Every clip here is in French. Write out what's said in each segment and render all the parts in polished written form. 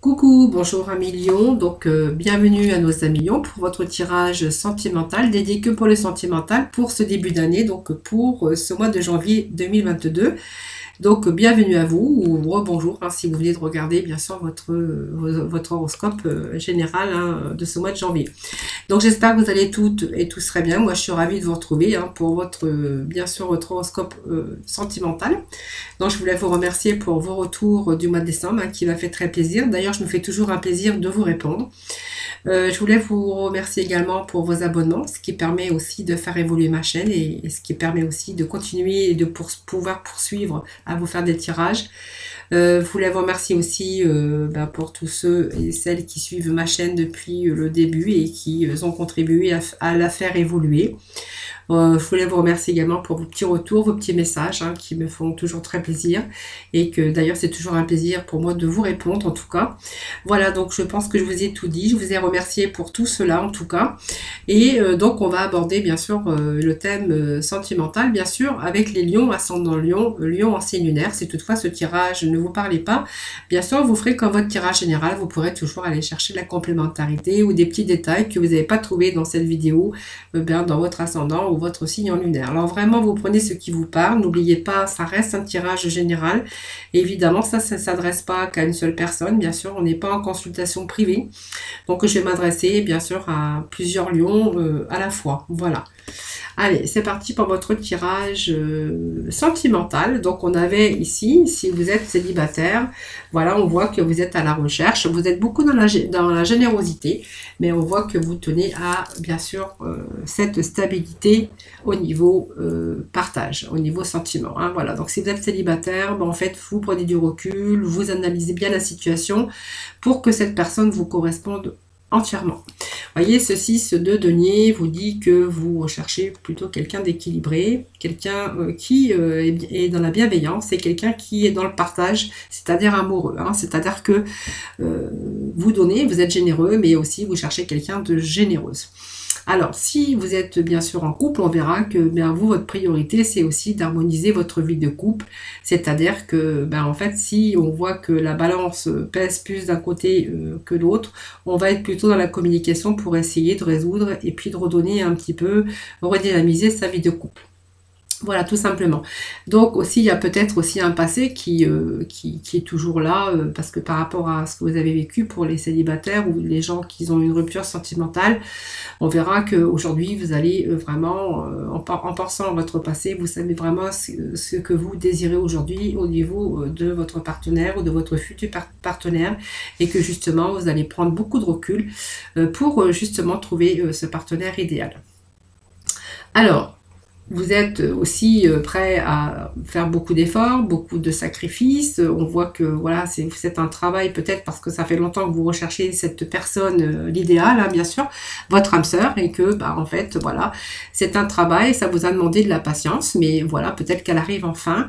Coucou, bonjour amis Lion, bienvenue à nos amis Lion pour votre tirage sentimental dédié que pour le sentimental pour ce début d'année, donc pour ce mois de janvier 2022. Donc, bienvenue à vous, ou rebonjour, si vous venez de regarder, bien sûr, votre horoscope général de ce mois de janvier. Donc, j'espère que vous allez toutes et tous très bien. Moi, je suis ravie de vous retrouver pour bien sûr, votre horoscope sentimental. Donc, je voulais vous remercier pour vos retours du mois de décembre, qui m'a fait très plaisir. D'ailleurs, je me fais toujours un plaisir de vous répondre. Je voulais vous remercier également pour vos abonnements, ce qui permet aussi de faire évoluer ma chaîne et ce qui permet aussi de continuer et de pouvoir poursuivre à vous faire des tirages. Je voulais vous remercier aussi pour tous ceux et celles qui suivent ma chaîne depuis le début et qui ont contribué à la faire évoluer. Je voulais vous remercier également pour vos petits retours, vos petits messages qui me font toujours très plaisir et que d'ailleurs c'est toujours un plaisir pour moi de vous répondre en tout cas. Voilà, donc je pense que je vous ai tout dit, je vous ai remercié pour tout cela en tout cas. Et donc on va aborder bien sûr le thème sentimental, bien sûr, avec les lions, ascendant lion, lion en signe lunaire. Si toutefois ce tirage ne vous parlait pas, bien sûr vous ferez comme votre tirage général, vous pourrez toujours aller chercher la complémentarité ou des petits détails que vous n'avez pas trouvé dans cette vidéo, dans votre ascendant ou votre signe en lunaire. Alors vraiment, vous prenez ce qui vous parle. N'oubliez pas, ça reste un tirage général. Et évidemment, ça ne s'adresse pas qu'à une seule personne. Bien sûr, on n'est pas en consultation privée. Donc, je vais m'adresser, bien sûr, à plusieurs lions à la fois. Voilà. Allez, c'est parti pour votre tirage sentimental. Donc, on avait ici, si vous êtes célibataire, voilà, on voit que vous êtes à la recherche. Vous êtes beaucoup dans la générosité, mais on voit que vous tenez à, bien sûr, cette stabilité au niveau partage, au niveau sentiment. Voilà, donc si vous êtes célibataire, en fait, vous prenez du recul, vous analysez bien la situation pour que cette personne vous corresponde entièrement. Voyez, ce 6 de denier vous dit que vous recherchez plutôt quelqu'un d'équilibré, quelqu'un qui est dans la bienveillance et quelqu'un qui est dans le partage, c'est-à-dire amoureux. C'est-à-dire que vous donnez, vous êtes généreux, mais aussi vous cherchez quelqu'un de généreuse. Alors, si vous êtes bien sûr en couple, on verra que vous, votre priorité, c'est aussi d'harmoniser votre vie de couple. C'est-à-dire que, en fait, si on voit que la balance pèse plus d'un côté que l'autre, on va être plutôt dans la communication pour essayer de résoudre et puis de redonner un petit peu, redynamiser sa vie de couple. Voilà, tout simplement. Donc aussi, il y a peut-être aussi un passé qui est toujours là, parce que par rapport à ce que vous avez vécu pour les célibataires ou les gens qui ont une rupture sentimentale, on verra qu'aujourd'hui, vous allez vraiment, en pensant à votre passé, vous savez vraiment ce que vous désirez aujourd'hui au niveau de votre partenaire ou de votre futur partenaire, et que justement, vous allez prendre beaucoup de recul pour justement trouver ce partenaire idéal. Alors, vous êtes aussi prêt à faire beaucoup d'efforts, beaucoup de sacrifices. On voit que voilà, c'est un travail peut-être parce que ça fait longtemps que vous recherchez cette personne, l'idéal, bien sûr, votre âme sœur, et que en fait, voilà, c'est un travail, ça vous a demandé de la patience, mais voilà, peut-être qu'elle arrive enfin.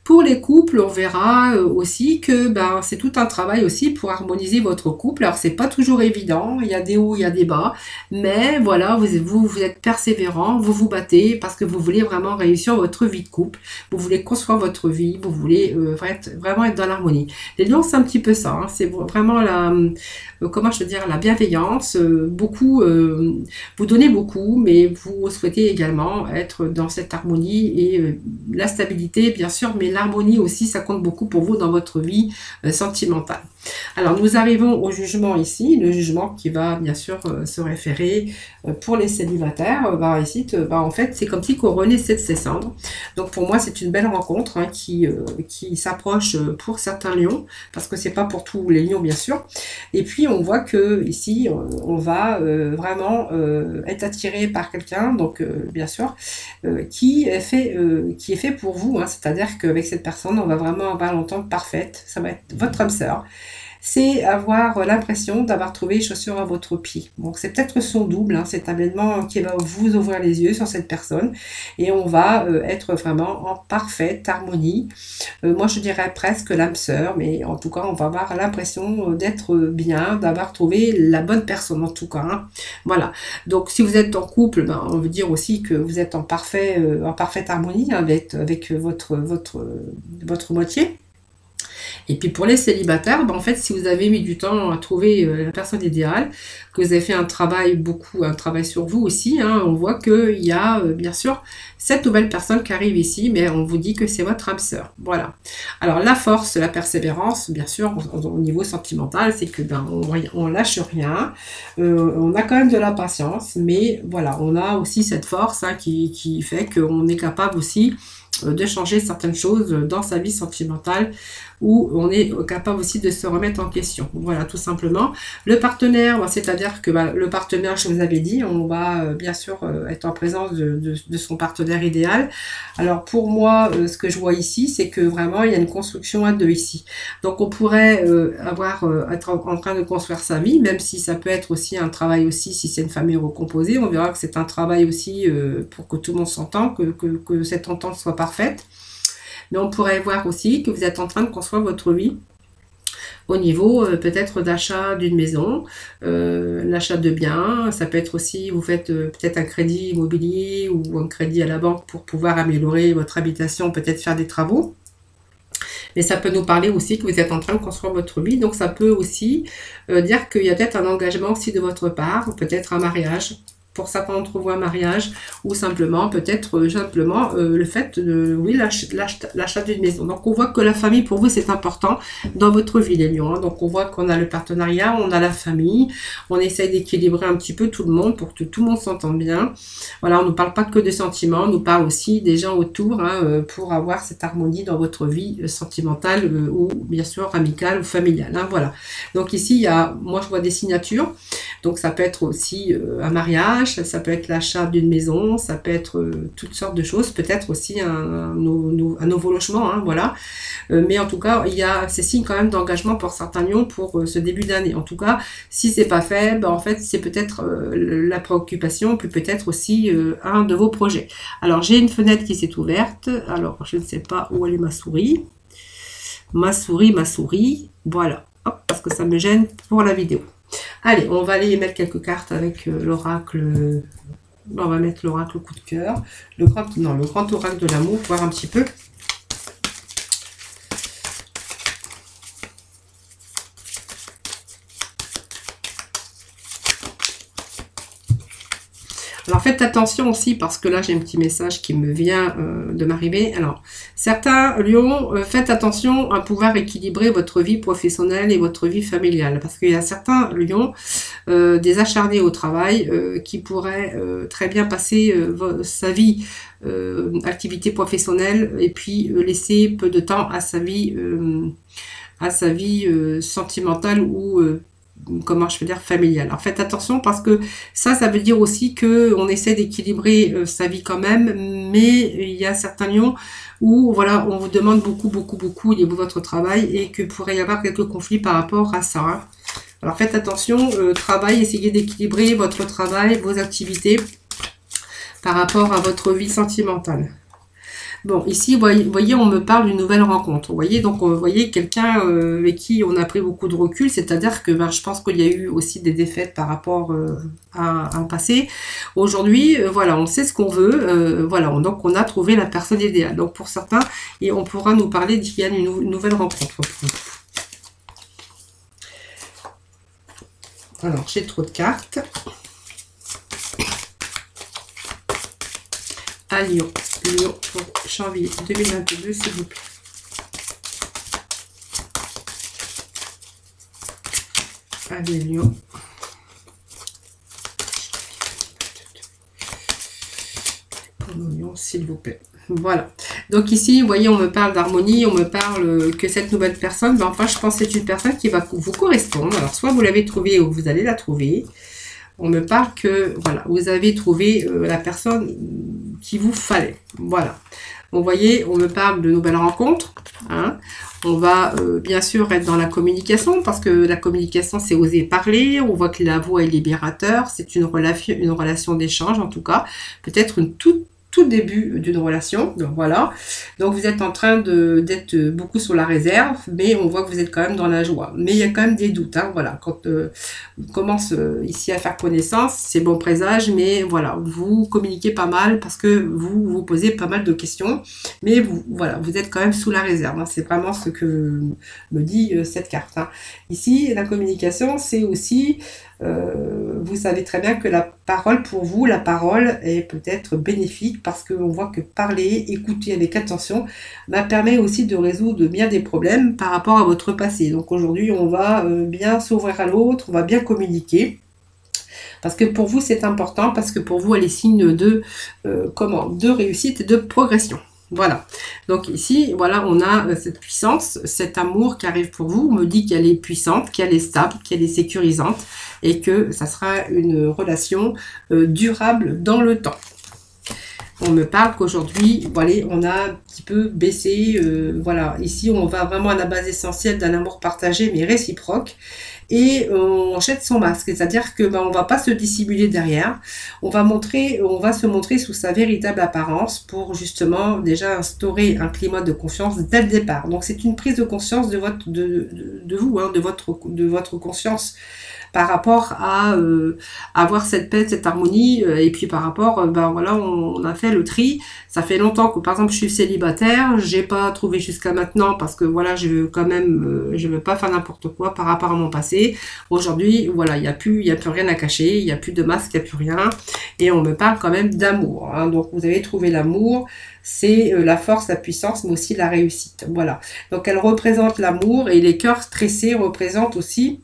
Pour les couples, on verra aussi que c'est tout un travail aussi pour harmoniser votre couple. Alors c'est pas toujours évident, il y a des hauts, il y a des bas, mais voilà, vous êtes persévérant, vous vous battez parce que vous voulez vraiment réussir votre vie de couple, vous voulez construire votre vie, vous voulez vraiment être dans l'harmonie. Les lions, c'est un petit peu ça, c'est vraiment comment je veux dire, la bienveillance, beaucoup, vous donnez beaucoup, mais vous souhaitez également être dans cette harmonie et la stabilité, bien sûr, mais l'harmonie aussi, ça compte beaucoup pour vous dans votre vie sentimentale. Alors, nous arrivons au jugement ici, le jugement qui va bien sûr se référer pour les célibataires. Ici, en fait, c'est comme si qu'on renaissait de ses cendres. Donc, pour moi, c'est une belle rencontre qui s'approche pour certains lions, parce que c'est pas pour tous les lions, bien sûr. Et puis, on voit que ici, on va vraiment être attiré par quelqu'un, donc bien sûr, qui est fait pour vous. C'est-à-dire qu'avec cette personne, on va vraiment avoir l'entente parfaite. Ça va être votre âme sœur. C'est avoir l'impression d'avoir trouvé chaussure à votre pied. Donc c'est peut-être son double, c'est un événement qui va vous ouvrir les yeux sur cette personne et on va être vraiment en parfaite harmonie. Moi je dirais presque l'âme sœur, mais en tout cas on va avoir l'impression d'être bien, d'avoir trouvé la bonne personne en tout cas. Voilà, donc si vous êtes en couple, on veut dire aussi que vous êtes en parfaite harmonie avec votre moitié. Et puis pour les célibataires, en fait, si vous avez mis du temps à trouver la personne idéale, que vous avez fait un travail sur vous aussi, hein, on voit qu'il y a bien sûr cette nouvelle personne qui arrive ici, mais on vous dit que c'est votre âme sœur. Voilà. Alors la force, la persévérance, bien sûr, au niveau sentimental, c'est que on lâche rien, on a quand même de la patience, mais voilà, on a aussi cette force hein, qui fait qu'on est capable aussi de changer certaines choses dans sa vie sentimentale où on est capable aussi de se remettre en question. Voilà, tout simplement. Le partenaire, c'est-à-dire que le partenaire, je vous avais dit, on va bien sûr être en présence de son partenaire idéal. Alors pour moi, ce que je vois ici, c'est que vraiment, il y a une construction à deux ici. Donc on pourrait être en train de construire sa vie, même si ça peut être aussi un travail aussi, si c'est une famille recomposée, on verra que c'est un travail aussi pour que tout le monde s'entende, que cette entente soit parfaite. Mais on pourrait voir aussi que vous êtes en train de construire votre vie au niveau peut-être d'achat d'une maison, l'achat de biens. Ça peut être aussi, vous faites peut-être un crédit immobilier ou un crédit à la banque pour pouvoir améliorer votre habitation, peut-être faire des travaux. Mais ça peut nous parler aussi que vous êtes en train de construire votre vie. Donc ça peut aussi dire qu'il y a peut-être un engagement aussi de votre part, peut-être un mariage. Pour certains d'entre vous un mariage, ou simplement, peut-être le fait de, oui, l'achat d'une maison. Donc on voit que la famille pour vous c'est important dans votre vie les lions. Hein. Donc on voit qu'on a le partenariat, on a la famille, on essaye d'équilibrer un petit peu tout le monde pour que tout le monde s'entende bien. Voilà, on ne parle pas que de sentiments, on nous parle aussi des gens autour hein, pour avoir cette harmonie dans votre vie sentimentale ou bien sûr amicale ou familiale. Hein, voilà. Donc ici il y a, moi je vois des signatures, donc ça peut être aussi un mariage. Ça peut être l'achat d'une maison, ça peut être toutes sortes de choses, peut-être aussi un nouveau logement, hein, voilà. Mais en tout cas, il y a ces signes quand même d'engagement pour certains lions pour ce début d'année. En tout cas, si c'est pas fait, en fait, c'est peut-être la préoccupation, puis peut-être aussi un de vos projets. Alors, j'ai une fenêtre qui s'est ouverte. Alors, je ne sais pas où elle est ma souris. Ma souris, voilà. Hop, parce que ça me gêne pour la vidéo. Allez, on va aller mettre quelques cartes avec l'oracle. On va mettre l'oracle coup de cœur. Le grand oracle de l'amour, voir un petit peu. Alors faites attention aussi parce que là j'ai un petit message qui me vient de m'arriver. Alors certains lions, faites attention à pouvoir équilibrer votre vie professionnelle et votre vie familiale parce qu'il y a certains lions, des acharnés au travail qui pourraient très bien passer sa vie activité professionnelle et puis laisser peu de temps à sa vie sentimentale ou comment je veux dire familiale. Alors faites attention parce que ça veut dire aussi que on essaie d'équilibrer sa vie quand même, mais il y a certains lions où voilà, on vous demande beaucoup au niveau de votre travail et que pourrait y avoir quelques conflits par rapport à ça. Hein. Alors faites attention, travail, essayez d'équilibrer votre travail, vos activités par rapport à votre vie sentimentale. Bon, ici, vous voyez, on me parle d'une nouvelle rencontre. Vous voyez, donc, vous voyez quelqu'un avec qui on a pris beaucoup de recul, c'est-à-dire que je pense qu'il y a eu aussi des défaites par rapport à un passé. Aujourd'hui, voilà, on sait ce qu'on veut, voilà, donc on a trouvé la personne idéale. Donc, pour certains, et on pourra nous parler qu'il y a une nouvelle rencontre. Alors, j'ai trop de cartes. À Lyon pour janvier 2022, s'il vous plaît. Allez, Lyon. Pour nous, Lyon, s'il vous plaît. Voilà. Donc ici, vous voyez, on me parle d'harmonie, on me parle que cette nouvelle personne, enfin, je pense que c'est une personne qui va vous correspondre. Alors, soit vous l'avez trouvée ou vous allez la trouver. On me parle que, voilà, vous avez trouvé la personne qu'il vous fallait. Voilà. Vous voyez, on me parle de nouvelles rencontres. Hein. On va bien sûr être dans la communication parce que la communication, c'est oser parler. On voit que la voix est libérateur. C'est une relation d'échange en tout cas. Peut-être une toute tout début d'une relation. Donc voilà. Donc vous êtes en train d'être beaucoup sur la réserve, mais on voit que vous êtes quand même dans la joie. Mais il y a quand même des doutes. Hein, voilà. Quand on commence ici à faire connaissance, c'est bon présage, mais voilà, vous communiquez pas mal parce que vous vous posez pas mal de questions. Mais vous, voilà, vous êtes quand même sous la réserve. Hein, c'est vraiment ce que me dit cette carte. Hein. Ici, la communication, c'est aussi, vous savez très bien que la parole pour vous, la parole est peut-être bénéfique parce qu'on voit que parler, écouter avec attention, permet aussi de résoudre bien des problèmes par rapport à votre passé. Donc aujourd'hui, on va bien s'ouvrir à l'autre, on va bien communiquer. Parce que pour vous, c'est important, parce que pour vous, elle est signe de, de réussite et de progression. Voilà. Donc ici, voilà, on a cette puissance, cet amour qui arrive pour vous. On me dit qu'elle est puissante, qu'elle est stable, qu'elle est sécurisante et que ça sera une relation durable dans le temps. On me parle qu'aujourd'hui, voilà, on a un petit peu baissé. Voilà, ici, on va vraiment à la base essentielle d'un amour partagé, mais réciproque. Et on jette son masque, c'est-à-dire que on va pas se dissimuler derrière, on va se montrer sous sa véritable apparence pour justement déjà instaurer un climat de confiance dès le départ. Donc c'est une prise de conscience de vous, hein, de votre conscience par rapport à avoir cette paix, cette harmonie, et puis par rapport, voilà, on a fait le tri. Ça fait longtemps que, par exemple, je suis célibataire, j'ai pas trouvé jusqu'à maintenant parce que voilà, je veux quand même, je veux pas faire n'importe quoi par rapport à mon passé. Aujourd'hui, voilà, il y a plus rien à cacher, il y a plus de masque, il y a plus rien, et on me parle quand même d'amour. Hein. Donc vous avez trouvé l'amour. C'est la force, la puissance, mais aussi la réussite. Voilà. Donc elle représente l'amour et les cœurs stressés représentent aussi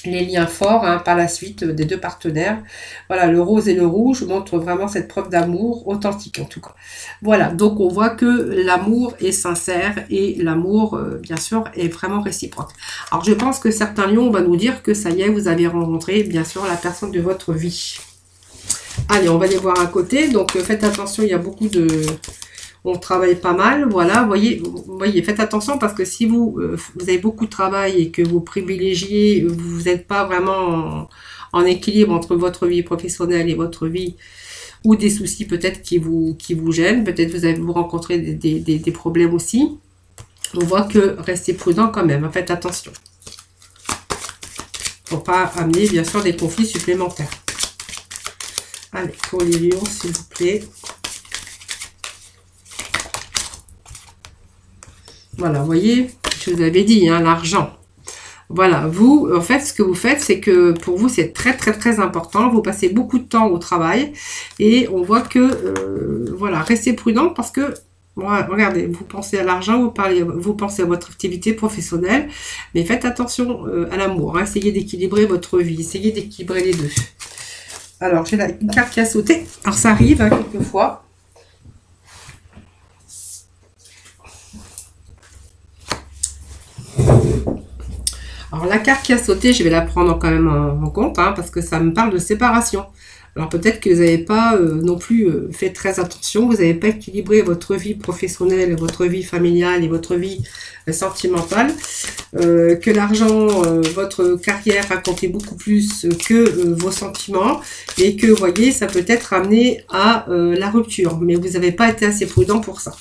les liens forts hein, par la suite des deux partenaires. Voilà, le rose et le rouge montrent vraiment cette preuve d'amour authentique en tout cas. Voilà, donc on voit que l'amour est sincère et l'amour, bien sûr, est vraiment réciproque. Alors je pense que certains lions vont nous dire que ça y est, vous avez rencontré, bien sûr, la personne de votre vie. Allez, on va aller voir à côté. Donc faites attention, il y a beaucoup de... On travaille pas mal, voilà, voyez, faites attention parce que si vous avez beaucoup de travail et que vous privilégiez, vous n'êtes pas vraiment en équilibre entre votre vie professionnelle et votre vie, ou des soucis peut-être qui vous gênent, peut-être vous allez vous rencontrer des problèmes aussi, on voit que restez prudent quand même, hein, faites attention. Pour pas amener bien sûr des conflits supplémentaires. Allez, pour les lions, s'il vous plaît. Voilà, vous voyez, je vous avais dit, hein, l'argent. Voilà, vous, en fait, ce que vous faites, c'est que pour vous, c'est très, très, très important. Vous passez beaucoup de temps au travail et on voit que, voilà, restez prudent parce que, voilà, regardez, vous pensez à l'argent, vous pensez à votre activité professionnelle, mais faites attention à l'amour. Hein, essayez d'équilibrer votre vie, essayez d'équilibrer les deux. Alors, j'ai là une carte qui a sauté. Alors, ça arrive hein, quelquefois. Alors la carte qui a sauté, je vais la prendre quand même en compte, hein, parce que ça me parle de séparation. Alors peut-être que vous n'avez pas non plus fait très attention, vous n'avez pas équilibré votre vie professionnelle, votre vie familiale et votre vie sentimentale, que l'argent, votre carrière a compté beaucoup plus que vos sentiments, et que, vous voyez, ça peut être amené à la rupture, mais vous n'avez pas été assez prudent pour ça.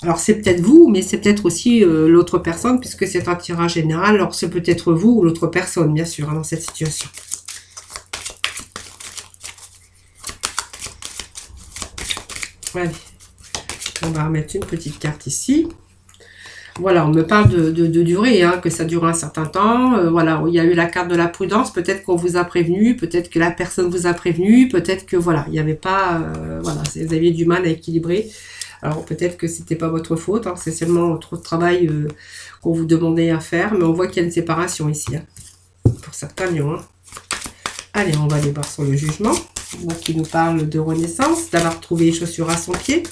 Alors, c'est peut-être vous, mais c'est peut-être aussi l'autre personne, puisque c'est un tirage général. Alors, c'est peut-être vous ou l'autre personne, bien sûr, hein, dans cette situation. Allez, on va remettre une petite carte ici. Voilà, on me parle de durée, hein, que ça dure un certain temps. Voilà, il y a eu la carte de la prudence. Peut-être qu'on vous a prévenu, peut-être que la personne vous a prévenu, peut-être que, voilà, il n'y avait pas... voilà, vous aviez du mal à équilibrer. Alors peut-être que c'était pas votre faute, hein, c'est seulement trop de travail qu'on vous demandait à faire, mais on voit qu'il y a une séparation ici, hein, pour certains lions. Hein. Allez, on va aller voir sur le jugement, donc qui nous parle de renaissance, d'avoir trouvé les chaussures à son pied.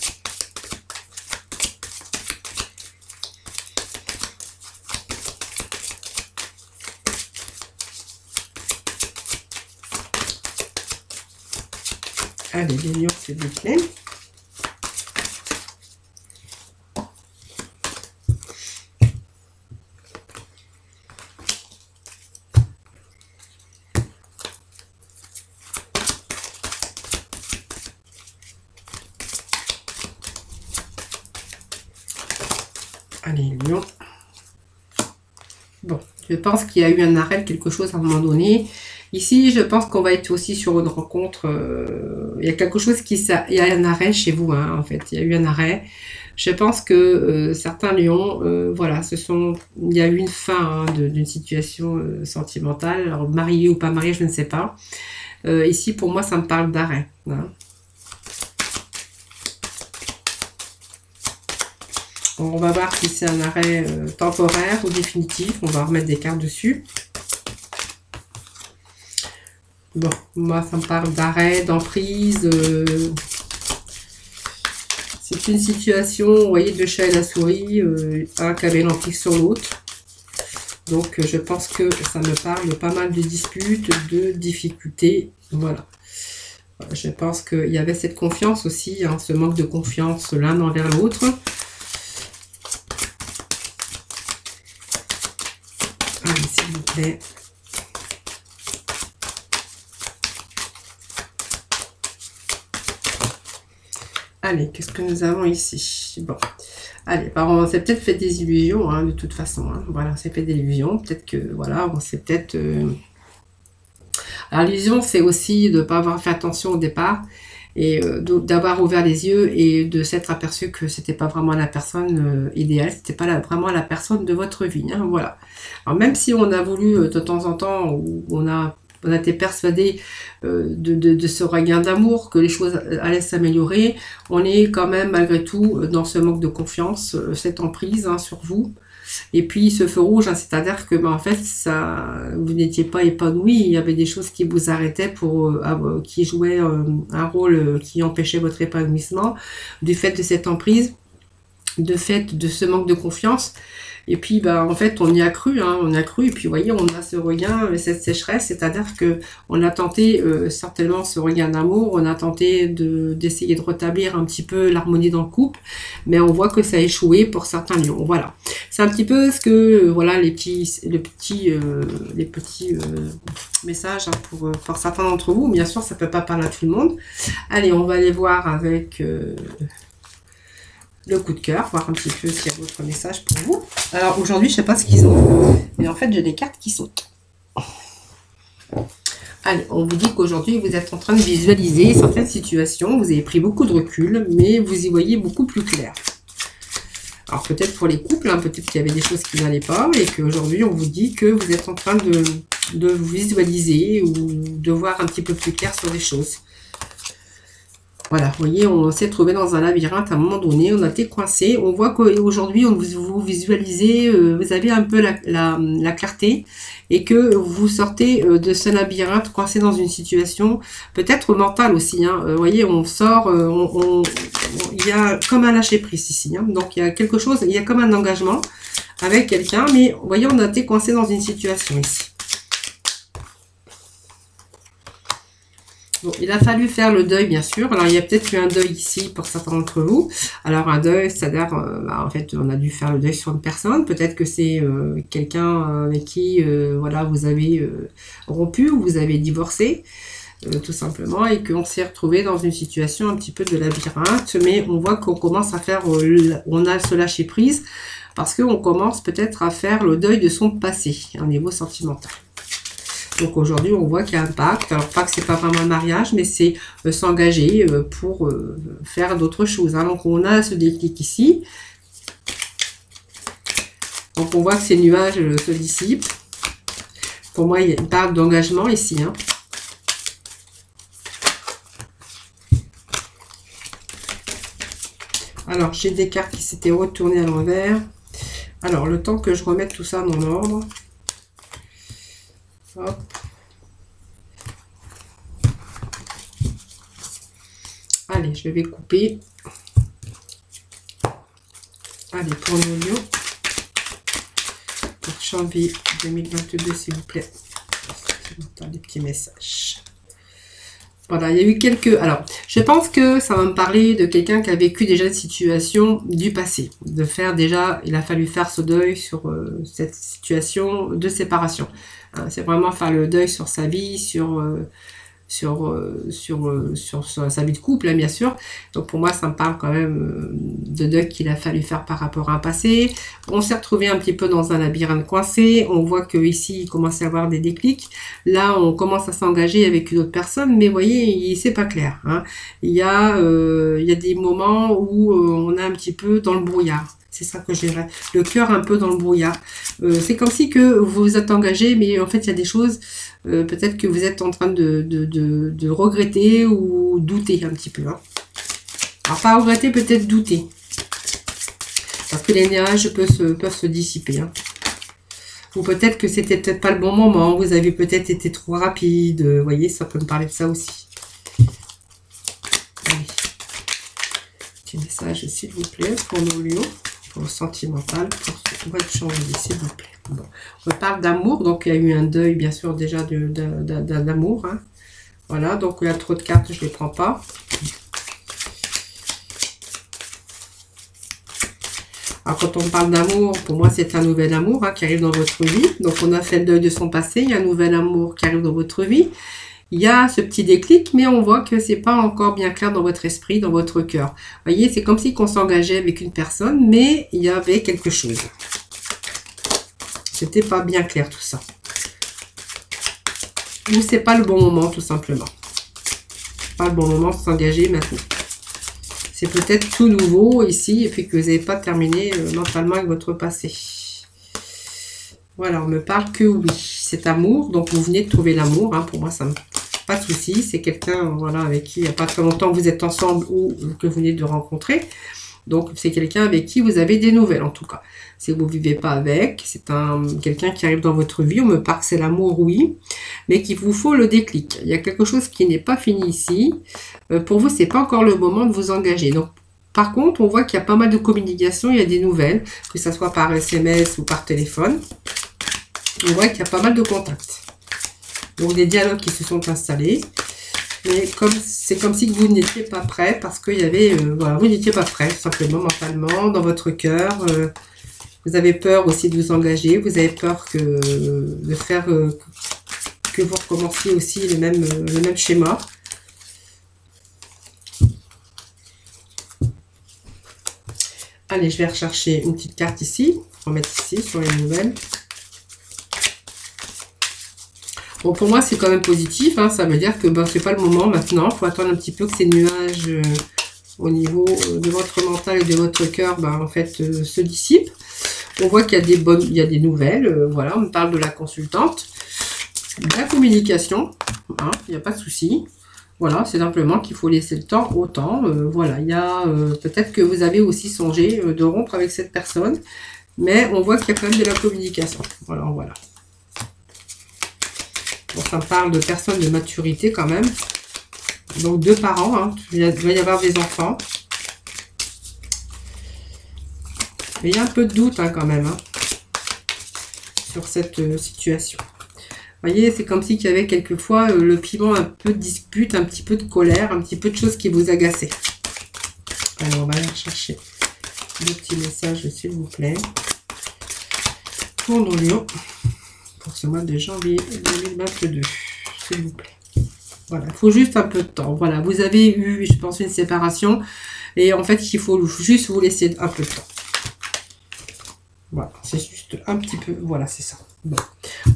Allez, les lions, s'il vous plaît. Allez, Lion. Bon, je pense qu'il y a eu un arrêt de quelque chose à un moment donné. Ici, je pense qu'on va être aussi sur une rencontre. Il y a quelque chose qui... Il y a un arrêt chez vous, hein, en fait. Il y a eu un arrêt. Je pense que certains lions, voilà, il y a eu une fin, hein, d'une situation sentimentale. Alors, marié ou pas marié, je ne sais pas. Ici, pour moi, ça me parle d'arrêt. Hein. On va voir si c'est un arrêt temporaire ou définitif. On va remettre des cartes dessus. Bon, moi, ça me parle d'arrêt, d'emprise. C'est une situation, vous voyez, de chat et la souris, un qui avait l'emprise sur l'autre. Donc, je pense que ça me parle de pas mal de disputes, de difficultés. Voilà. Je pense qu'il y avait cette confiance aussi, hein, ce manque de confiance l'un envers l'autre. Allez, s'il vous plaît. Allez, qu'est-ce que nous avons ici? Bon, allez, on s'est peut-être fait des illusions, hein, de toute façon. Hein. Voilà, on s'est fait des illusions. Peut-être que, voilà, on s'est peut-être... Alors, l'illusion, c'est aussi de ne pas avoir fait attention au départ et d'avoir ouvert les yeux et de s'être aperçu que c'était pas vraiment la personne idéale, c'était pas vraiment la personne de votre vie. Hein, voilà. Alors, même si on a voulu de temps en temps, ou on a été persuadé de ce regain d'amour, que les choses allaient s'améliorer, on est quand même malgré tout dans ce manque de confiance, cette emprise, hein, sur vous. Et puis ce feu rouge, hein, c'est-à-dire que en fait, vous n'étiez pas épanoui, il y avait des choses qui vous arrêtaient, qui jouaient un rôle qui empêchait votre épanouissement, du fait de cette emprise, du fait de ce manque de confiance. Et puis, en fait, on y a cru, hein, on a cru, et puis, vous voyez, on a ce regain, cette sécheresse, c'est-à-dire que on a tenté, certainement, ce regain d'amour, on a tenté d'essayer de rétablir un petit peu l'harmonie dans le couple, mais on voit que ça a échoué pour certains lions, voilà. C'est un petit peu ce que, voilà, les petits messages, hein, pour certains d'entre vous. Bien sûr, ça peut pas parler à tout le monde. Allez, on va aller voir avec... le coup de cœur, voir un petit peu s'il y a d'autres messages pour vous. Alors aujourd'hui, je ne sais pas ce qu'ils ont, mais en fait, j'ai des cartes qui sautent. Allez, on vous dit qu'aujourd'hui, vous êtes en train de visualiser certaines situations. Vous avez pris beaucoup de recul, mais vous y voyez beaucoup plus clair. Alors peut-être pour les couples, hein, peut-être qu'il y avait des choses qui n'allaient pas, et qu'aujourd'hui, on vous dit que vous êtes en train de vous visualiser ou de voir un petit peu plus clair sur les choses. Voilà, vous voyez, on s'est trouvé dans un labyrinthe à un moment donné, on a été coincé. On voit qu'aujourd'hui, vous visualisez, vous avez un peu la clarté et que vous sortez de ce labyrinthe coincé dans une situation peut-être mentale aussi. Hein. Vous voyez, on sort, il y a comme un lâcher-prise ici. Hein. Donc, il y a quelque chose, il y a comme un engagement avec quelqu'un, mais vous voyez, on a été coincé dans une situation ici. Bon, il a fallu faire le deuil, bien sûr. Alors, il y a peut-être eu un deuil ici pour certains d'entre vous. Alors, un deuil, c'est-à-dire, en fait, on a dû faire le deuil sur une personne. Peut-être que c'est quelqu'un avec qui, voilà, vous avez rompu ou vous avez divorcé, tout simplement, et qu'on s'est retrouvé dans une situation un petit peu de labyrinthe. Mais on voit qu'on commence à faire, on a ce lâcher-prise, parce qu'on commence peut-être à faire le deuil de son passé, au niveau sentimental. Donc aujourd'hui, on voit qu'il y a un pacte. Alors pas que c'est pas vraiment un mariage, mais c'est s'engager pour faire d'autres choses. Hein. Donc on a ce déclic ici. Donc on voit que ces nuages se dissipent. Pour moi, il y a une part d'engagement ici. Hein. Alors j'ai des cartes qui s'étaient retournées à l'envers. Alors le temps que je remette tout ça dans l'ordre. Hop. Allez, je vais couper. Allez, pour nos lions. Pour janvier 2022, s'il vous plaît. Des petits messages. Voilà, il y a eu quelques... Alors, je pense que ça va me parler de quelqu'un qui a vécu déjà une situation du passé. De faire déjà, il a fallu faire ce deuil sur cette situation de séparation. C'est vraiment faire le deuil sur sa vie, sur sur sa vie de couple, hein, bien sûr. Donc pour moi, ça me parle quand même de deuil qu'il a fallu faire par rapport à un passé. On s'est retrouvé un petit peu dans un labyrinthe coincé. On voit que ici, il commence à y avoir des déclics. Là, on commence à s'engager avec une autre personne, mais vous voyez, c'est pas clair. Hein. Il y a des moments où on est un petit peu dans le brouillard. C'est ça que je dirais. Le cœur un peu dans le brouillard. C'est comme si que vous vous êtes engagé, mais en fait, il y a des choses, peut-être que vous êtes en train de regretter ou douter un petit peu. Hein. Alors, pas regretter, peut-être douter. Parce que les nuages peuvent se dissiper. Hein. Ou peut-être que c'était peut-être pas le bon moment. Vous avez peut-être été trop rapide. Vous voyez, ça peut me parler de ça aussi. Allez. Petit message, s'il vous plaît, pour nos lions. Pour le sentimental, pour ce mois de janvier, s'il vous plaît. Bon. On parle d'amour, donc il y a eu un deuil, bien sûr, déjà d'amour. Hein. Voilà, donc il y a trop de cartes, je ne les prends pas. Alors, quand on parle d'amour, pour moi, c'est un nouvel amour hein, qui arrive dans votre vie. Donc, on a fait le deuil de son passé, il y a un nouvel amour qui arrive dans votre vie. Il y a ce petit déclic, mais on voit que c'est pas encore bien clair dans votre esprit, dans votre cœur. Vous voyez, c'est comme si on s'engageait avec une personne, mais il y avait quelque chose. C'était pas bien clair tout ça. Ou c'est pas le bon moment, tout simplement. Pas le bon moment de s'engager maintenant. C'est peut-être tout nouveau ici, et puis que vous n'avez pas terminé mentalement avec votre passé. Voilà, on me parle que oui, c'est amour, donc vous venez de trouver l'amour, hein, pour moi ça me... Pas de souci, c'est quelqu'un voilà, avec qui il n'y a pas très longtemps que vous êtes ensemble ou que vous venez de rencontrer. Donc c'est quelqu'un avec qui vous avez des nouvelles en tout cas. Si vous ne vivez pas avec, c'est quelqu'un qui arrive dans votre vie, on me parle que c'est l'amour, oui, mais qu'il vous faut le déclic. Il y a quelque chose qui n'est pas fini ici. Pour vous, c'est pas encore le moment de vous engager. Donc par contre, on voit qu'il y a pas mal de communication, il y a des nouvelles, que ce soit par SMS ou par téléphone. On voit qu'il y a pas mal de contacts. Donc des dialogues qui se sont installés. Mais c'est comme si vous n'étiez pas prêt parce qu'il y avait... voilà, vous n'étiez pas prêt, tout simplement, mentalement, dans votre cœur. Vous avez peur aussi de vous engager. Vous avez peur de faire... que vous recommenciez aussi le même schéma. Allez, je vais rechercher une petite carte ici. On va mettre ici sur les nouvelles. Bon, pour moi, c'est quand même positif. Hein. Ça veut dire que ben, c'est pas le moment maintenant. Il faut attendre un petit peu que ces nuages au niveau de votre mental et de votre cœur ben, en fait, se dissipent. On voit qu'il y a des nouvelles. Voilà, on me parle de la consultante. De la communication. Hein, il n'y a pas de souci. Voilà, c'est simplement qu'il faut laisser le temps au temps. Voilà, il y a peut-être que vous avez aussi songé de rompre avec cette personne. Mais on voit qu'il y a quand même de la communication. Voilà, voilà. Bon, ça me parle de personnes de maturité quand même. Donc, 2 parents. Hein. Il va y avoir des enfants. Mais il y a un peu de doute hein, quand même hein, sur cette situation. Vous voyez, c'est comme si il y avait quelquefois le piment, un peu de dispute, un petit peu de colère, un petit peu de choses qui vous agaçaient. Alors, on va aller chercher le petit message, s'il vous plaît. Pour nos lions. Pour ce mois de janvier 2022, s'il vous plaît. Voilà, il faut juste un peu de temps. Voilà, vous avez eu, je pense, une séparation. Et en fait, il faut juste vous laisser un peu de temps. Voilà, c'est juste un petit peu... Voilà, c'est ça. Bon.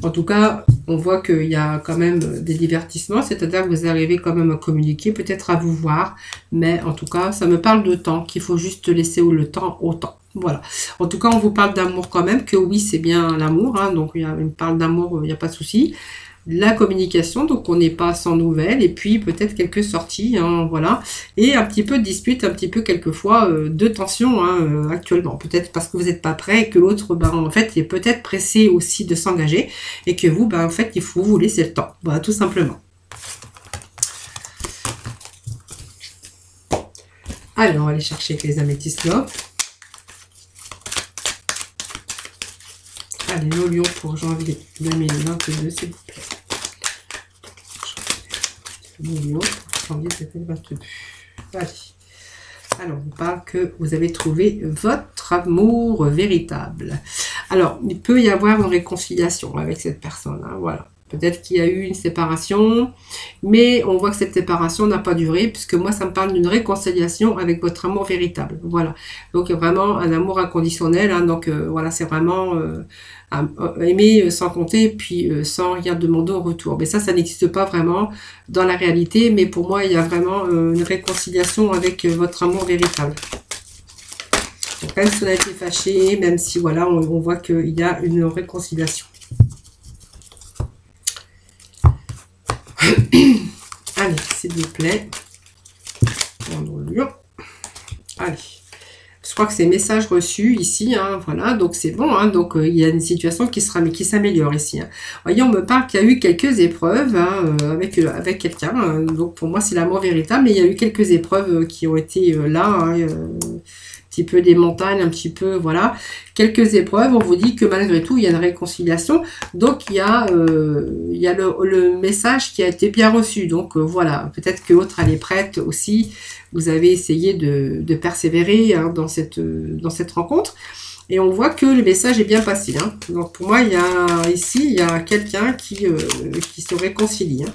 En tout cas, on voit qu'il y a quand même des divertissements. C'est-à-dire que vous arrivez quand même à communiquer, peut-être à vous voir. Mais en tout cas, ça me parle de temps, qu'il faut juste laisser le temps au temps. Voilà. En tout cas, on vous parle d'amour quand même, que oui, c'est bien l'amour. Hein, donc, il parle d'amour, il n'y a pas de souci. La communication, donc on n'est pas sans nouvelles. Et puis, peut-être quelques sorties, hein, voilà. Et un petit peu de dispute, un petit peu quelquefois de tension hein, actuellement. Peut-être parce que vous n'êtes pas prêt et que l'autre, ben, en fait, est peut-être pressé aussi de s'engager. Et que vous, ben, en fait, il faut vous laisser le temps. Voilà, tout simplement. Alors, on va aller chercher avec les améthystes là. Allez, nos lions pour janvier 2022, s'il vous plaît. Nos lions pour janvier 2022. Allez. Alors, on parle que vous avez trouvé votre amour véritable. Alors, il peut y avoir une réconciliation avec cette personne. Hein, voilà. Peut-être qu'il y a eu une séparation, mais on voit que cette séparation n'a pas duré, puisque moi, ça me parle d'une réconciliation avec votre amour véritable. Voilà. Donc, vraiment un amour inconditionnel. Hein, donc, voilà, c'est vraiment aimer sans compter, puis sans rien demander au retour. Mais ça n'existe pas vraiment dans la réalité. Mais pour moi, il y a vraiment une réconciliation avec votre amour véritable. Donc, même si on a été fâché, même si, voilà, on voit qu'il y a une réconciliation. Allez, s'il vous plaît. Allez. Je crois que c'est message reçu ici, hein, voilà, donc c'est bon, hein, donc il y a une situation qui s'améliore ici. Hein. Voyez, on me parle qu'il y a eu quelques épreuves hein, avec quelqu'un, hein, donc pour moi c'est l'amour véritable, mais il y a eu quelques épreuves qui ont été là, hein, un petit peu des montagnes, un petit peu, voilà, quelques épreuves, on vous dit que malgré tout, il y a une réconciliation, donc il y a le message qui a été bien reçu, donc voilà, peut-être que l'autre elle est prête aussi, vous avez essayé de persévérer hein, dans cette rencontre, et on voit que le message est bien passé, hein. Donc pour moi, il y a quelqu'un qui se réconcilie, hein.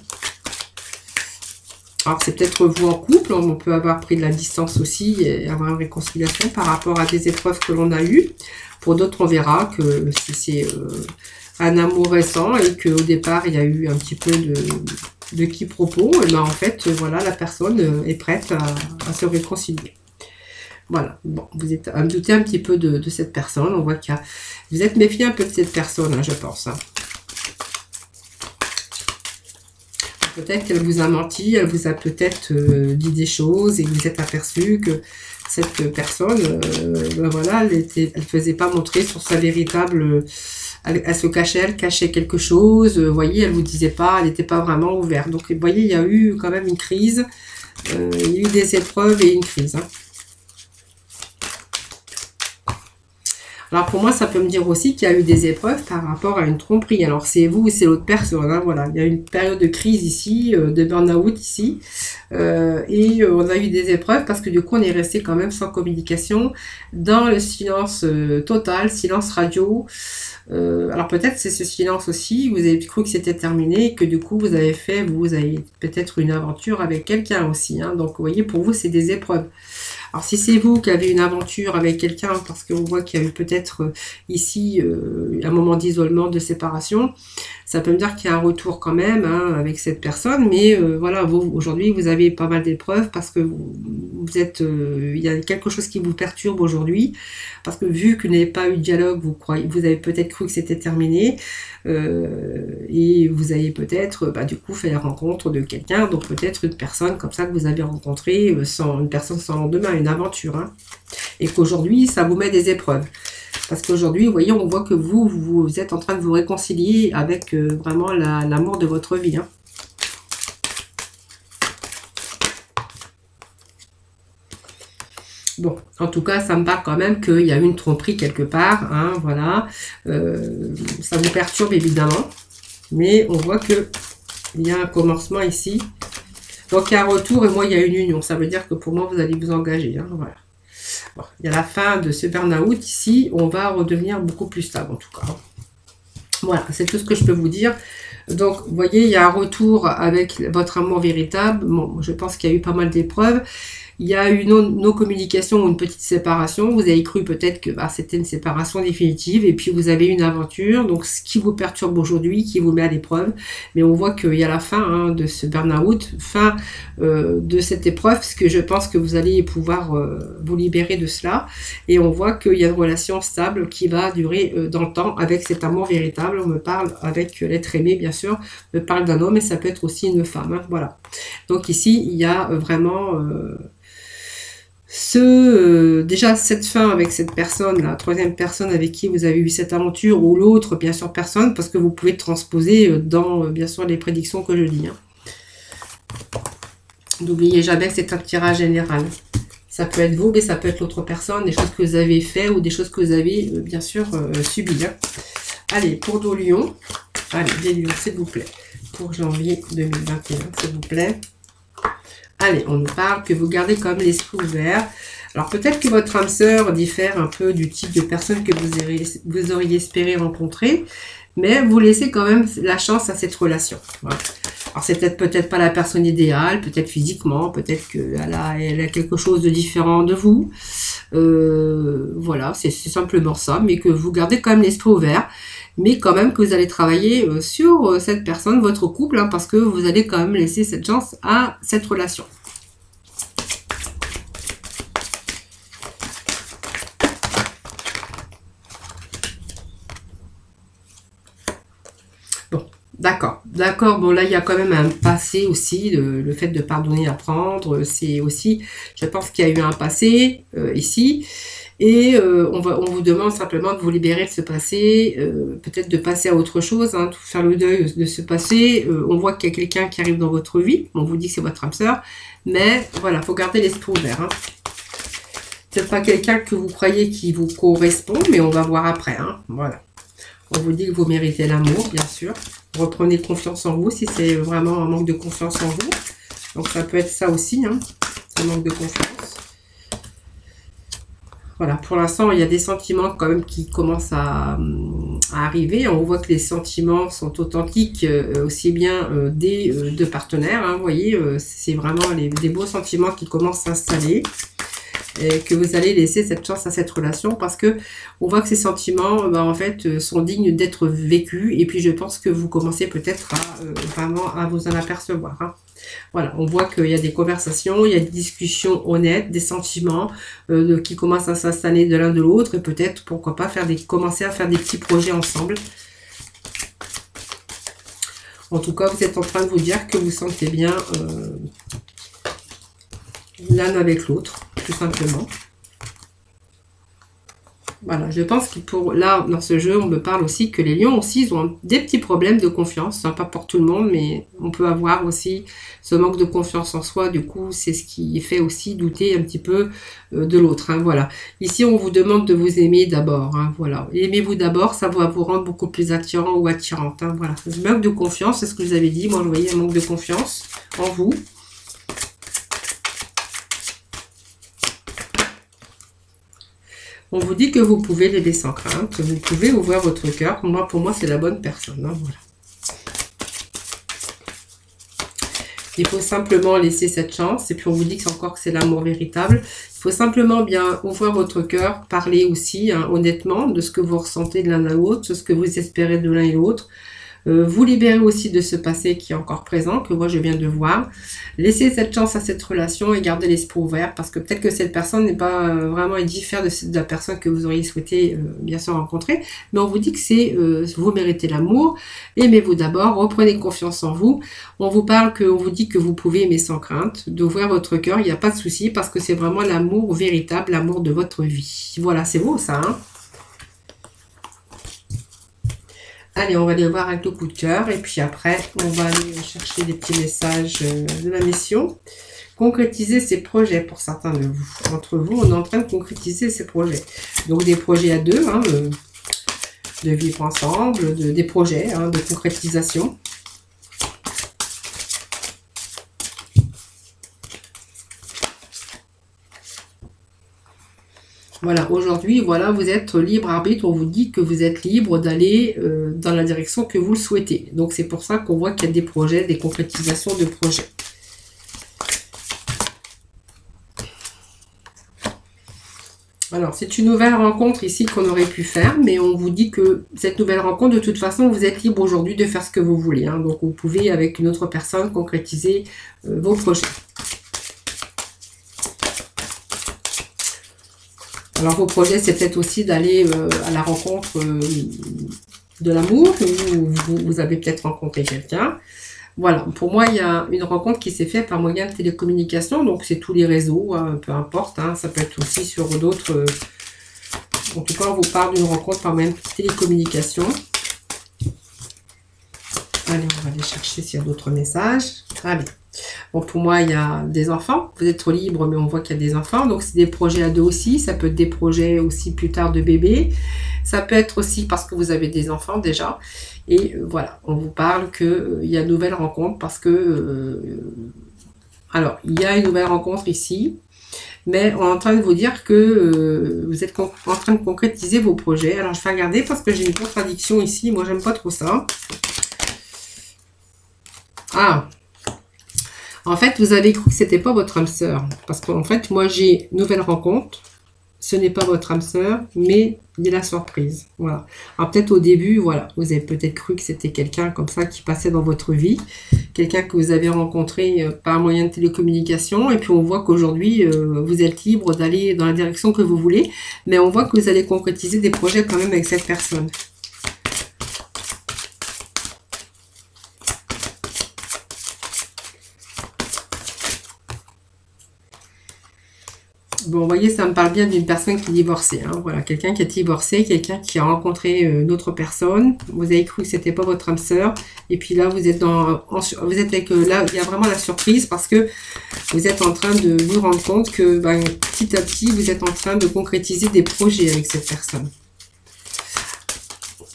Alors, c'est peut-être vous en couple, on peut avoir pris de la distance aussi et avoir une réconciliation par rapport à des épreuves que l'on a eues. Pour d'autres, on verra que si c'est un amour récent et qu'au départ, il y a eu un petit peu de quiproquo, et ben en fait, voilà, la personne est prête à se réconcilier. Voilà, bon, vous êtes à me douter un petit peu de cette personne. On voit qu'il y a... Vous êtes méfié un peu de cette personne, hein, je pense, hein. Peut-être qu'elle vous a menti, elle vous a peut-être dit des choses et vous êtes aperçu que cette personne, ben voilà, elle faisait pas montrer sur sa véritable... Elle se cachait, elle cachait quelque chose, vous voyez, elle vous disait pas, elle n'était pas vraiment ouverte. Donc, vous voyez, il y a eu quand même une crise, il y a eu des épreuves et une crise, hein. Alors pour moi, ça peut me dire aussi qu'il y a eu des épreuves par rapport à une tromperie. Alors c'est vous ou c'est l'autre personne, hein, voilà. Il y a une période de crise ici, de burn-out ici. Et on a eu des épreuves parce que du coup, on est resté quand même sans communication, dans le silence total, silence radio. Alors peut-être c'est ce silence aussi, vous avez cru que c'était terminé, et que du coup vous avez peut-être une aventure avec quelqu'un aussi. Hein. Donc vous voyez, pour vous, c'est des épreuves. Alors si c'est vous qui avez une aventure avec quelqu'un, parce qu'on voit qu'il y a eu peut-être ici un moment d'isolement, de séparation, ça peut me dire qu'il y a un retour quand même hein, avec cette personne, mais voilà, vous aujourd'hui vous avez pas mal d'épreuves parce que vous êtes, il y a quelque chose qui vous perturbe aujourd'hui, parce que vu que vous n'avez pas eu de dialogue, vous avez peut-être cru que c'était terminé, et vous avez peut-être du coup fait la rencontre de quelqu'un, donc peut-être une personne comme ça que vous avez rencontrée, une personne sans lendemain, une aventure, hein, et qu'aujourd'hui ça vous met des épreuves. Parce qu'aujourd'hui, vous voyez, on voit que vous êtes en train de vous réconcilier avec vraiment l'amour de votre vie. Hein. Bon, en tout cas, ça me parle quand même qu'il y a eu une tromperie quelque part. Hein, voilà. Ça vous perturbe évidemment. Mais on voit qu'il y a un commencement ici. Donc, il y a un retour et moi, il y a une union. Ça veut dire que pour moi, vous allez vous engager. Hein, voilà. Bon, il y a la fin de ce burn-out ici, on va redevenir beaucoup plus stable en tout cas. Voilà, c'est tout ce que je peux vous dire. Donc, vous voyez, il y a un retour avec votre amour véritable. Bon, je pense qu'il y a eu pas mal d'épreuves. Il y a eu nos communications ou une petite séparation. Vous avez cru peut-être que c'était une séparation définitive et puis vous avez une aventure. Donc, ce qui vous perturbe aujourd'hui, qui vous met à l'épreuve. Mais on voit qu'il y a la fin hein, de ce burn-out, fin de cette épreuve, parce que je pense que vous allez pouvoir vous libérer de cela. Et on voit qu'il y a une relation stable qui va durer dans le temps avec cet amour véritable. On me parle avec l'être aimé, bien sûr. On me parle d'un homme et ça peut être aussi une femme. Hein, voilà. Donc ici, il y a vraiment... déjà cette fin avec cette personne, la troisième personne avec qui vous avez eu cette aventure, ou l'autre, bien sûr, personne, parce que vous pouvez transposer dans, bien sûr, les prédictions que je dis. Hein. N'oubliez jamais que c'est un tirage général. Ça peut être vous, mais ça peut être l'autre personne, des choses que vous avez fait ou des choses que vous avez, bien sûr, subies. Hein. Allez, pour nos lions, allez, les lions, s'il vous plaît, pour janvier 2021, s'il vous plaît. Allez, on nous parle que vous gardez quand même l'esprit ouvert. Alors peut-être que votre âme sœur diffère un peu du type de personne que vous auriez espéré rencontrer. Mais vous laissez quand même la chance à cette relation. Voilà. Alors c'est peut-être pas la personne idéale, peut-être physiquement, peut-être qu'elle a quelque chose de différent de vous. Voilà, c'est simplement ça, mais que vous gardez quand même l'esprit ouvert, mais quand même que vous allez travailler sur cette personne, votre couple, hein, parce que vous allez quand même laisser cette chance à cette relation. D'accord. Bon, là, il y a quand même un passé aussi, le fait de pardonner, apprendre, c'est aussi, je pense qu'il y a eu un passé ici, et on vous demande simplement de vous libérer de ce passé, peut-être de passer à autre chose, hein, de faire le deuil de ce passé. On voit qu'il y a quelqu'un qui arrive dans votre vie, on vous dit que c'est votre âme sœur, mais voilà, il faut garder l'esprit ouvert. Hein. C'est pas quelqu'un que vous croyez qui vous correspond, mais on va voir après. Hein. Voilà. On vous dit que vous méritez l'amour, bien sûr. Reprenez confiance en vous si c'est vraiment un manque de confiance en vous. Donc ça peut être ça aussi, hein, un manque de confiance. Voilà, pour l'instant, il y a des sentiments quand même qui commencent à arriver. On voit que les sentiments sont authentiques, aussi bien des deux partenaires. Hein, vous voyez, c'est vraiment des beaux sentiments qui commencent à s'installer. Et que vous allez laisser cette chance à cette relation parce que on voit que ces sentiments en fait sont dignes d'être vécus et puis je pense que vous commencez peut-être à vraiment à vous en apercevoir. Hein. Voilà, on voit qu'il y a des conversations, il y a des discussions honnêtes, des sentiments qui commencent à s'installer de l'un de l'autre et peut-être pourquoi pas commencer à faire des petits projets ensemble. En tout cas, vous êtes en train de vous dire que vous sentez bien l'un avec l'autre, tout simplement. Voilà, je pense que là, dans ce jeu, on me parle aussi que les lions aussi, ils ont des petits problèmes de confiance, hein, pas pour tout le monde, mais on peut avoir aussi ce manque de confiance en soi, du coup, c'est ce qui fait aussi douter un petit peu de l'autre, hein, voilà. Ici, on vous demande de vous aimer d'abord, hein, voilà. Aimez-vous d'abord, ça va vous rendre beaucoup plus attirant ou attirante, hein, voilà. Ce manque de confiance, c'est ce que vous avez dit, moi, je voyais un manque de confiance en vous. On vous dit que vous pouvez l'aider sans crainte, vous pouvez ouvrir votre cœur. Pour moi, c'est la bonne personne. Hein, voilà. Il faut simplement laisser cette chance. Et puis, on vous dit que c'est l'amour véritable. Il faut simplement bien ouvrir votre cœur, parler aussi hein, honnêtement de ce que vous ressentez de l'un à l'autre, de ce que vous espérez de l'un et l'autre. Vous libérer aussi de ce passé qui est encore présent, que moi je viens de voir. Laissez cette chance à cette relation et gardez l'esprit ouvert parce que peut-être que cette personne n'est pas vraiment indifférente de la personne que vous auriez souhaité bien sûr rencontrer. Mais on vous dit que vous méritez l'amour, aimez-vous d'abord, reprenez confiance en vous. On vous dit que vous pouvez aimer sans crainte, d'ouvrir votre cœur, il n'y a pas de souci parce que c'est vraiment l'amour véritable, l'amour de votre vie. Voilà, c'est beau ça, hein? Allez, on va aller voir avec le coup de cœur. Et puis après, on va aller chercher des petits messages de la mission. Concrétiser ses projets pour certains de vous. Entre vous, on est en train de concrétiser ses projets. Donc des projets à deux, hein, de vivre ensemble, des projets hein, de concrétisation. Voilà, aujourd'hui, voilà, vous êtes libre arbitre, on vous dit que vous êtes libre d'aller dans la direction que vous le souhaitez. Donc c'est pour ça qu'on voit qu'il y a des projets, des concrétisations de projets. Alors, c'est une nouvelle rencontre ici qu'on aurait pu faire, mais on vous dit que cette nouvelle rencontre, de toute façon, vous êtes libre aujourd'hui de faire ce que vous voulez. Hein. Donc, vous pouvez, avec une autre personne, concrétiser vos projets. Alors vos projets, c'est peut-être aussi d'aller à la rencontre de l'amour, où vous avez peut-être rencontré quelqu'un. Voilà, pour moi, il y a une rencontre qui s'est faite par moyen de télécommunication, donc c'est tous les réseaux, hein, peu importe, hein, ça peut être aussi sur d'autres... en tout cas, on vous parle d'une rencontre par moyen de télécommunication. Allez, on va aller chercher s'il y a d'autres messages. Allez. Bon, pour moi, il y a des enfants. Vous êtes libre, mais on voit qu'il y a des enfants. Donc, c'est des projets à deux aussi. Ça peut être des projets aussi plus tard de bébés. Ça peut être aussi parce que vous avez des enfants déjà. Et voilà, on vous parle qu'il y a une nouvelle rencontre parce que... alors, il y a une nouvelle rencontre ici. mais on est en train de vous dire que vous êtes en train de concrétiser vos projets. Alors, je vais regarder parce que j'ai une contradiction ici. Moi, j'aime pas trop ça. Ah, en fait, vous avez cru que c'était pas votre âme sœur. Parce qu'en fait, moi, j'ai nouvelle rencontre. Ce n'est pas votre âme sœur, mais il y a la surprise. Voilà. Alors peut-être au début, voilà, vous avez peut-être cru que c'était quelqu'un comme ça qui passait dans votre vie, quelqu'un que vous avez rencontré par moyen de télécommunication, et puis on voit qu'aujourd'hui, vous êtes libre d'aller dans la direction que vous voulez, mais on voit que vous allez concrétiser des projets quand même avec cette personne. Bon, vous voyez, ça me parle bien d'une personne qui est divorcée. Hein. Voilà, quelqu'un qui est divorcé, quelqu'un qui a rencontré une autre personne. Vous avez cru que c'était pas votre âme sœur. Et puis là, vous êtes vous êtes avec là, il y a vraiment la surprise parce que vous êtes en train de vous rendre compte que petit à petit, vous êtes en train de concrétiser des projets avec cette personne.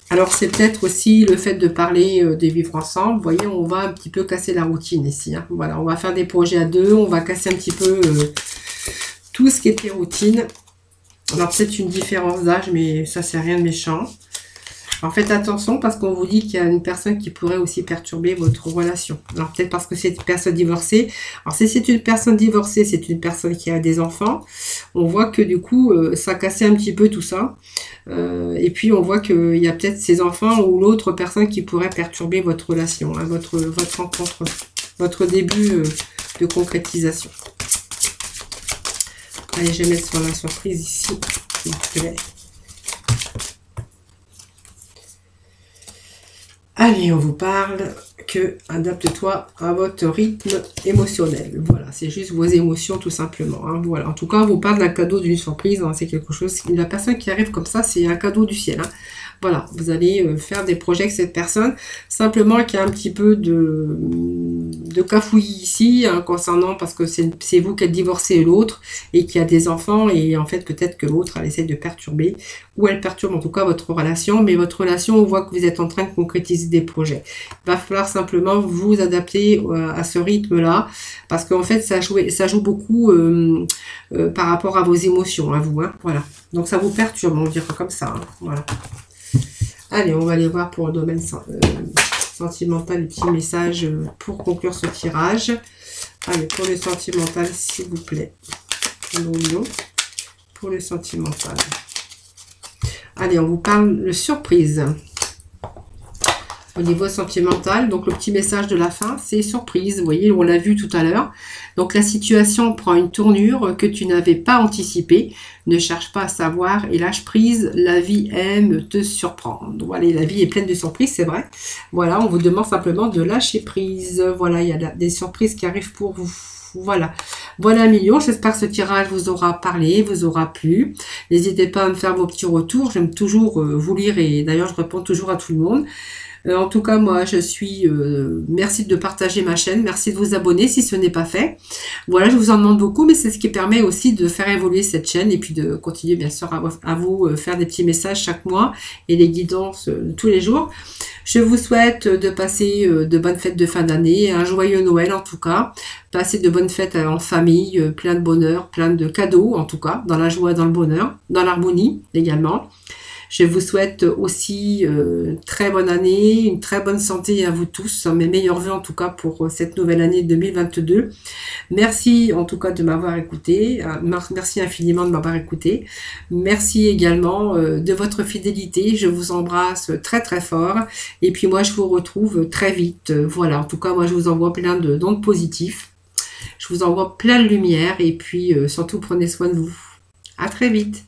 Alors, c'est peut-être aussi le fait de parler, de vivre ensemble. Vous voyez, on va un petit peu casser la routine ici. Hein. Voilà, on va faire des projets à deux. On va casser un petit peu tout ce qui était routine. Alors, peut-être une différence d'âge, mais ça, c'est rien de méchant. Alors, faites attention parce qu'on vous dit qu'il y a une personne qui pourrait aussi perturber votre relation. Alors, peut-être parce que c'est une personne divorcée. Alors, si c'est une personne divorcée, c'est une personne qui a des enfants. On voit que du coup, ça a cassé un petit peu tout ça. Et puis, on voit qu'il y a peut-être ces enfants ou l'autre personne qui pourrait perturber votre relation, hein, votre rencontre, votre début de concrétisation. Allez, je vais mettre sur la surprise ici, s'il vous plaît. Allez, on vous parle que adapte-toi à votre rythme émotionnel. Voilà, c'est juste vos émotions tout simplement. Hein. Voilà, en tout cas, on vous parle d'un cadeau, d'une surprise. Hein. C'est quelque chose, la personne qui arrive comme ça, c'est un cadeau du ciel. Hein. Voilà, vous allez faire des projets avec cette personne. Simplement qu'il y a un petit peu de cafouillis ici, hein, concernant, parce que c'est vous qui êtes divorcé l'autre et qui a des enfants. Et en fait, peut-être que l'autre, elle essaie de perturber, ou elle perturbe en tout cas votre relation. Mais votre relation, on voit que vous êtes en train de concrétiser des projets. Il va falloir simplement vous adapter à ce rythme-là, parce qu'en fait, ça joue beaucoup par rapport à vos émotions, à vous. Hein, voilà. Donc, ça vous perturbe, on dirait comme ça. Hein, voilà. Allez, on va aller voir pour le domaine sentimental, les petits messages pour conclure ce tirage. Allez, pour le sentimental, s'il vous plaît. Non. Pour le sentimental. Allez, on vous parle de surprise. Au niveau sentimental, donc le petit message de la fin, c'est surprise. Vous voyez, on l'a vu tout à l'heure. Donc la situation prend une tournure que tu n'avais pas anticipée. Ne cherche pas à savoir et lâche prise. La vie aime te surprendre. Voilà, la vie est pleine de surprises, c'est vrai. Voilà, on vous demande simplement de lâcher prise. Voilà, il y a des surprises qui arrivent pour vous. Voilà, voilà Million, j'espère que ce tirage vous aura parlé, vous aura plu. N'hésitez pas à me faire vos petits retours, j'aime toujours vous lire et d'ailleurs je réponds toujours à tout le monde. En tout cas, moi, je suis... merci de partager ma chaîne. Merci de vous abonner si ce n'est pas fait. Voilà, je vous en demande beaucoup, mais c'est ce qui permet aussi de faire évoluer cette chaîne et puis de continuer, bien sûr, à vous faire des petits messages chaque mois et les guidances tous les jours. Je vous souhaite de passer de bonnes fêtes de fin d'année, un joyeux Noël en tout cas. Passer de bonnes fêtes en famille, plein de bonheur, plein de cadeaux en tout cas, dans la joie, dans le bonheur, dans l'harmonie également. Je vous souhaite aussi très bonne année, une très bonne santé à vous tous, mes meilleurs vœux en tout cas pour cette nouvelle année 2022. Merci en tout cas de m'avoir écouté, merci infiniment de m'avoir écouté. Merci également de votre fidélité, je vous embrasse très très fort et puis moi je vous retrouve très vite. Voilà, en tout cas moi je vous envoie plein d'ondes positifs, je vous envoie plein de lumière et puis surtout prenez soin de vous. À très vite.